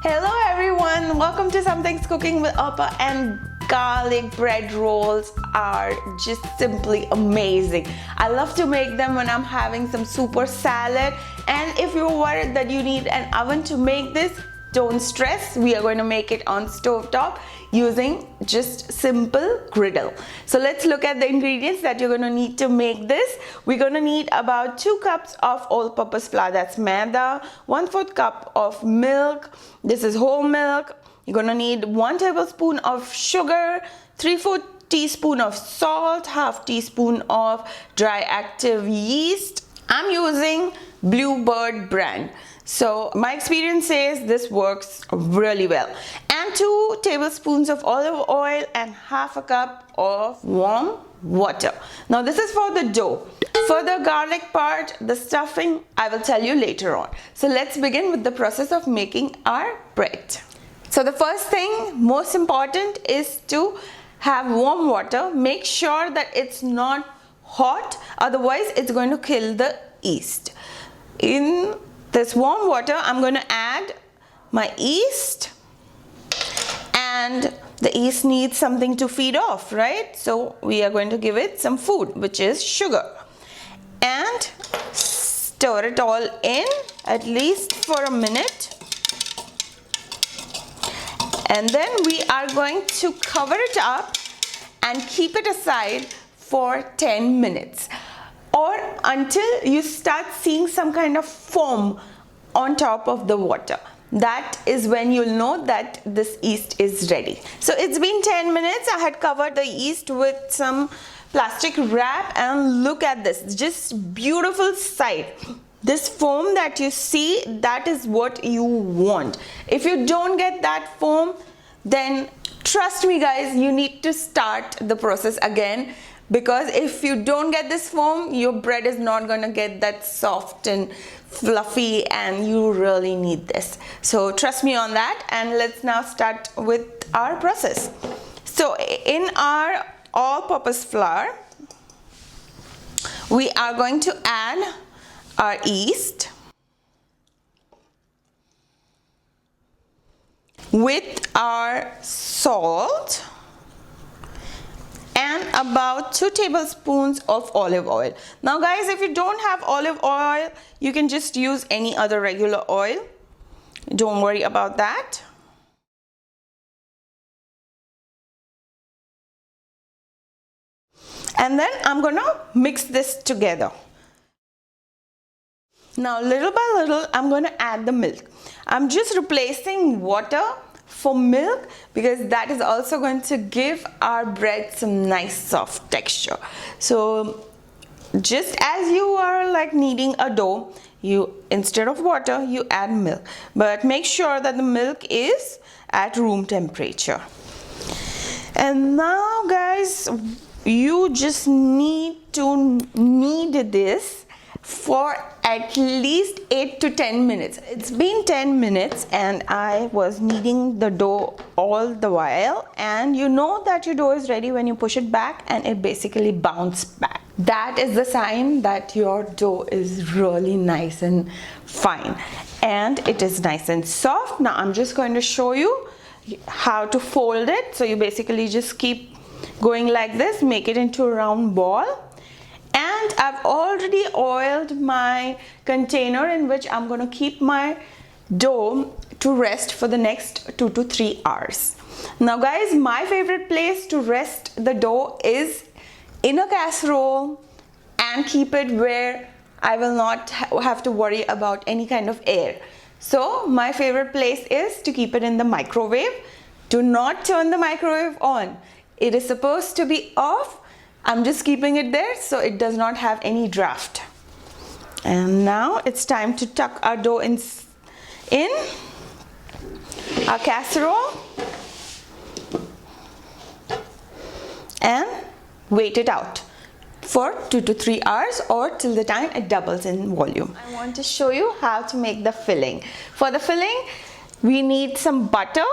Hello everyone, welcome to Something's Cooking with Alpa, and garlic bread rolls are just simply amazing. I love to make them when I'm having some super salad, and if you're worried that you need an oven to make this, don't stress. We are going to make it on stovetop using just simple griddle. So let's look at the ingredients that you're going to need to make this. We're going to need about 2 cups of all-purpose flour, that's maida, 1/4 cup of milk, this is whole milk. You're going to need 1 tablespoon of sugar, 3/4 teaspoon of salt, half teaspoon of dry active yeast. I'm using Bluebird brand. So my experience says this works really well. And 2 tablespoons of olive oil and half a cup of warm water. Now this is for the dough. For the garlic part, the stuffing, I will tell you later on. So let's begin with the process of making our bread. So the first thing, most important, is to have warm water. Make sure that it's not hot, otherwise it's going to kill the yeast. In this warm water, I'm going to add my yeast, and the yeast needs something to feed off, right? So we are going to give it some food, which is sugar, and stir it all in at least for a minute. And then we are going to cover it up and keep it aside for 10 minutes. Or until you start seeing some kind of foam on top of the water. That is when you'll know that this yeast is ready. So it's been 10 minutes. I had covered the yeast with some plastic wrap, and look at this, just beautiful sight. This foam that you see, that is what you want. If you don't get that foam, then trust me guys, you need to start the process again. Because if you don't get this foam, your bread is not going to get that soft and fluffy, and you really need this. So trust me on that, and let's now start with our process. So in our all-purpose flour, we are going to add our yeast with our salt and about 2 tablespoons of olive oil. Now guys, if you don't have olive oil, you can just use any other regular oil. Don't worry about that. And then I'm gonna mix this together. Now little by little, I'm gonna add the milk. I'm just replacing water for milk because that is also going to give our bread some nice soft texture. So just as you are like kneading a dough, you, instead of water, you add milk, but make sure that the milk is at room temperature. And now guys, you just need to knead this for at least 8 to 10 minutes. It's been 10 minutes and I was kneading the dough all the while, and you know that your dough is ready when you push it back and it basically bounces back. That is the sign that your dough is really nice and fine, and it is nice and soft. Now I'm just going to show you how to fold it. So you basically just keep going like this, make it into a round ball. And I've already oiled my container in which I'm going to keep my dough to rest for the next 2 to 3 hours. Now guys, my favorite place to rest the dough is in a casserole, and keep it where I will not have to worry about any kind of air. So my favorite place is to keep it in the microwave. Do not turn the microwave on. It is supposed to be off. I'm just keeping it there so it does not have any draft. And now it's time to tuck our dough in our casserole and wait it out for 2 to 3 hours, or till the time it doubles in volume. I want to show you how to make the filling. For the filling, we need some butter,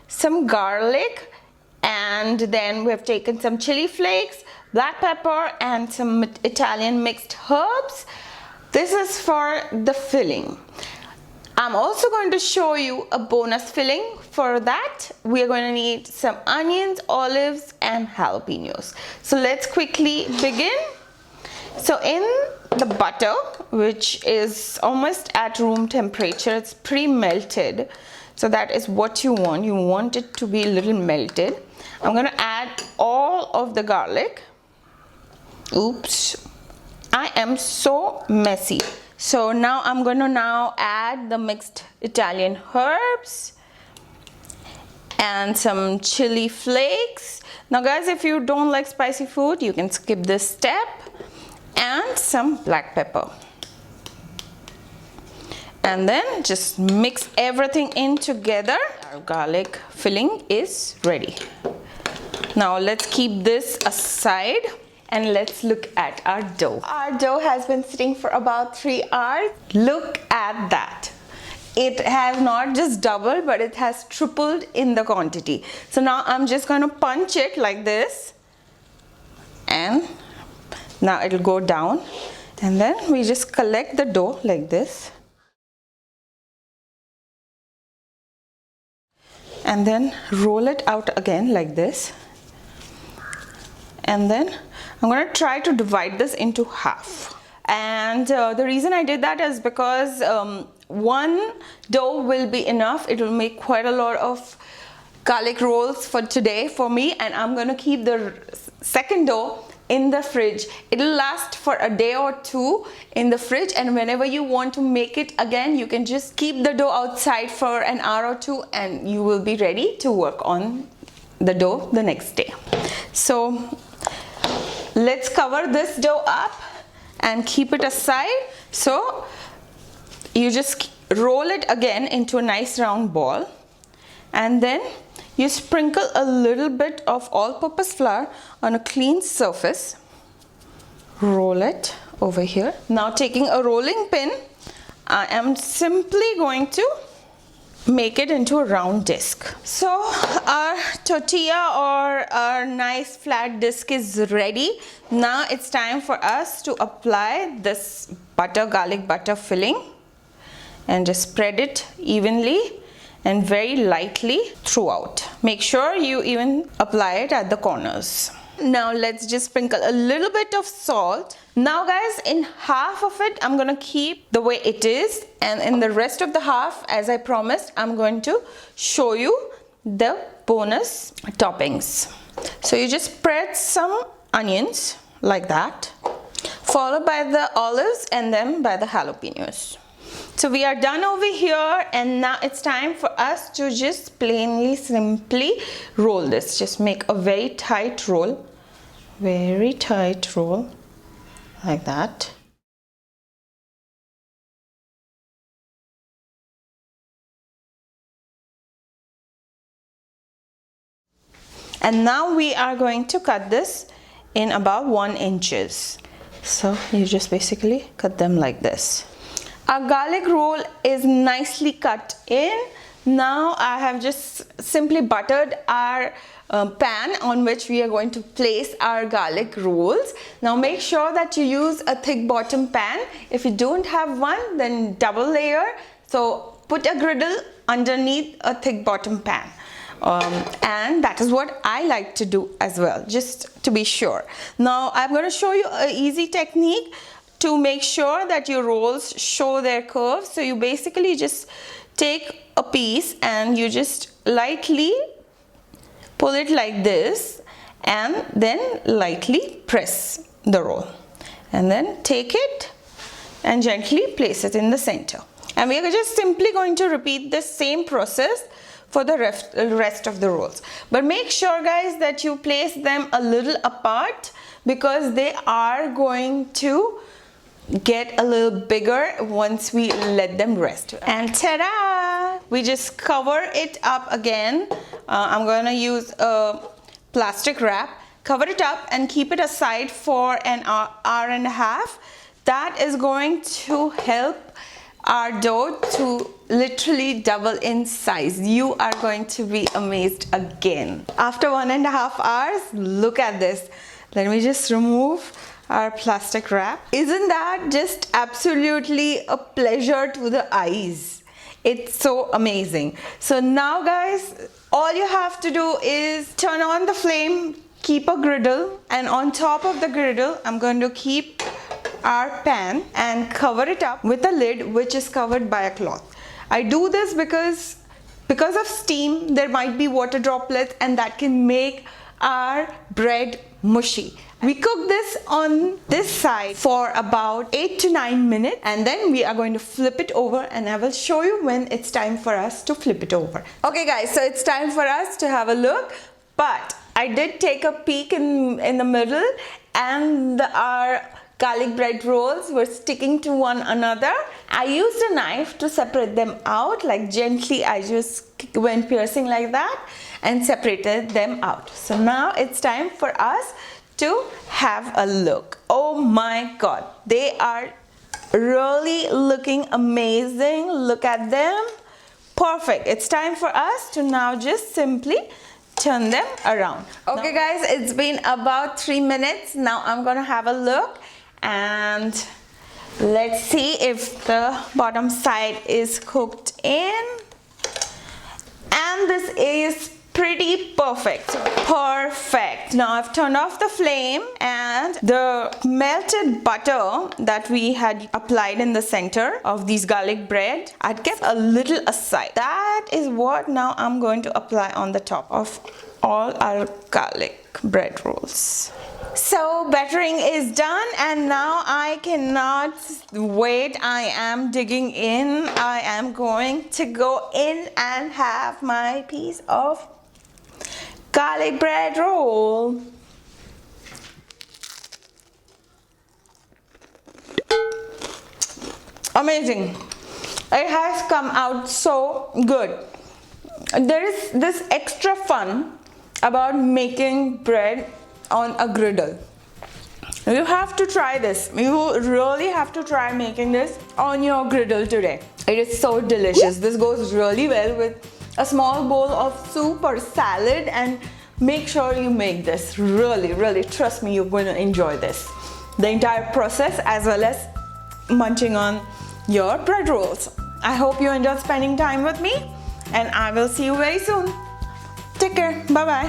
some garlic, and then we have taken some chili flakes, black pepper, and some Italian mixed herbs. This is for the filling. I'm also going to show you a bonus filling. For that, we are going to need some onions, olives, and jalapenos. So let's quickly begin. So in the butter, which is almost at room temperature, it's pre-melted. So that is what you want. You want it to be a little melted. I'm going to add all of the garlic. Oops, I am so messy. So now I'm going to add the mixed Italian herbs and some chili flakes. Now guys, if you don't like spicy food, you can skip this step. And some black pepper. And then just mix everything in together. Our garlic filling is ready. Now let's keep this aside. And let's look at our dough. Our dough has been sitting for about 3 hours. Look at that. It has not just doubled, but it has tripled in the quantity. So now I'm just going to punch it like this. And now it'll go down. And then we just collect the dough like this. And then roll it out again like this. And then I'm going to try to divide this into half. And the reason I did that is because one dough will be enough. It will make quite a lot of garlic rolls for today for me, and I'm going to keep the second dough in the fridge. It'll last for a day or two in the fridge, and whenever you want to make it again, you can just keep the dough outside for an hour or two and you will be ready to work on the dough the next day. So let's cover this dough up and keep it aside. So you just roll it again into a nice round ball, and then you sprinkle a little bit of all-purpose flour on a clean surface. Roll it over here. Now taking a rolling pin, I am simply going to make it into a round disc. So our tortilla or our nice flat disc is ready. Now it's time for us to apply this garlic butter filling, and just spread it evenly and very lightly throughout. Make sure you even apply it at the corners. Now let's just sprinkle a little bit of salt. Now guys, in half of it I'm gonna keep the way it is, and in the rest of the half, as I promised, I'm going to show you the bonus toppings. So you just spread some onions like that, followed by the olives and then by the jalapenos. So we are done over here, and now it's time for us to just plainly, simply roll this. Just make a very tight roll like that. And now we are going to cut this in about 1 inches. So you just basically cut them like this. Our garlic roll is nicely cut in. Now I have just simply buttered our pan on which we are going to place our garlic rolls. Now make sure that you use a thick bottom pan. If you don't have one, then double layer. So put a griddle underneath a thick bottom pan. And that is what I like to do as well, just to be sure. Now I'm going to show you an easy technique to make sure that your rolls show their curves. So you basically just take a piece and you just lightly pull it like this, and then lightly press the roll, and then take it and gently place it in the center. And we are just simply going to repeat the same process for the rest of the rolls. But make sure guys that you place them a little apart, because they are going to get a little bigger once we let them rest. And ta-da! We just cover it up again. I'm going to use a plastic wrap, cover it up and keep it aside for an hour and a half. That is going to help our dough to literally double in size. You are going to be amazed again. After 1.5 hours, look at this. Let me just remove our plastic wrap. Isn't that just absolutely a pleasure to the eyes? It's so amazing. So now guys, all you have to do is turn on the flame, keep a griddle, and on top of the griddle I'm going to keep our pan and cover it up with a lid which is covered by a cloth. I do this because of steam there might be water droplets and that can make our bread mushy. We cook this on this side for about 8 to 9 minutes and then we are going to flip it over and I will show you when it's time for us to flip it over. Okay guys, so it's time for us to have a look, but I did take a peek in the middle and our garlic bread rolls were sticking to one another. I used a knife to separate them out, like gently I just went piercing like that and separated them out. So now it's time for us to have a look. Oh my god, they are really looking amazing. Look at them. Perfect. It's time for us to now just simply turn them around. Okay guys, it's been about 3 minutes. Now I'm gonna have a look and let's see if the bottom side is cooked in, and this is pretty perfect. Now I've turned off the flame and the melted butter that we had applied in the center of these garlic bread, I'd kept a little aside. That is what now I'm going to apply on the top of all our garlic bread rolls. So battering is done and now I cannot wait. I am digging in. I am going to go in and have my piece of garlic bread roll. Amazing. It has come out so good. There is this extra fun about making bread on a griddle. You have to try this. You really have to try making this on your griddle today. It is so delicious. This goes really well with a small bowl of soup or salad, and make sure you make this. Really, trust me, you're going to enjoy this. The entire process as well as munching on your bread rolls. I hope you enjoyed spending time with me and I will see you very soon. Take care. Bye bye.